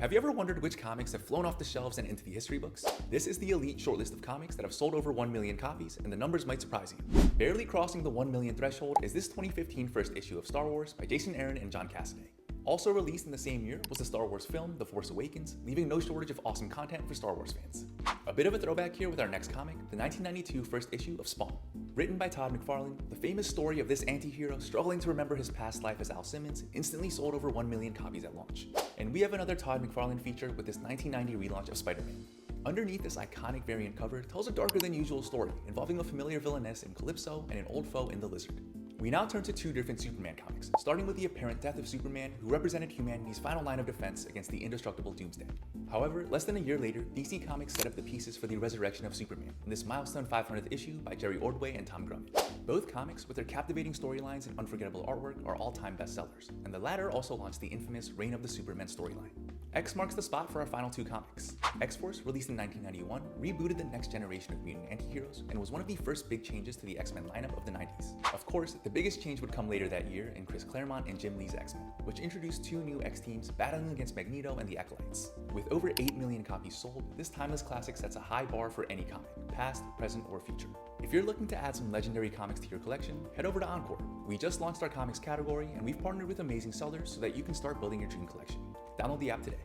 Have you ever wondered which comics have flown off the shelves and into the history books? This is the elite shortlist of comics that have sold over 1 million copies, and the numbers might surprise you. Barely crossing the 1 million threshold is this 2015 first issue of Star Wars by Jason Aaron and John Cassaday. Also released in the same year was the Star Wars film, The Force Awakens, leaving no shortage of awesome content for Star Wars fans. A bit of a throwback here with our next comic, the 1992 first issue of Spawn. Written by Todd McFarlane, the famous story of this anti-hero struggling to remember his past life as Al Simmons instantly sold over 1 million copies at launch. And we have another Todd McFarlane feature with this 1990 relaunch of Spider-Man. Underneath this iconic variant cover tells a darker than usual story involving a familiar villainess in Calypso and an old foe in the Lizard. We now turn to two different Superman comics, starting with the apparent death of Superman, who represented humanity's final line of defense against the indestructible Doomsday. However, less than a year later, DC Comics set up the pieces for the resurrection of Superman in this milestone 500th issue by Jerry Ordway and Tom Grummett. Both comics, with their captivating storylines and unforgettable artwork, are all-time bestsellers, and the latter also launched the infamous Reign of the Supermen storyline. X marks the spot for our final two comics. X-Force, released in 1991, rebooted the next generation of mutant anti-heroes and was one of the first big changes to the X-Men lineup of the 90s. Of course, the biggest change would come later that year in Chris Claremont and Jim Lee's X-Men, which introduced two new X-teams battling against Magneto and the Acolytes. With over 8 million copies sold, this timeless classic sets a high bar for any comic, past, present, or future. If you're looking to add some legendary comics to your collection, head over to Encore. We just launched our comics category, and we've partnered with amazing sellers so that you can start building your dream collection. Download the app today.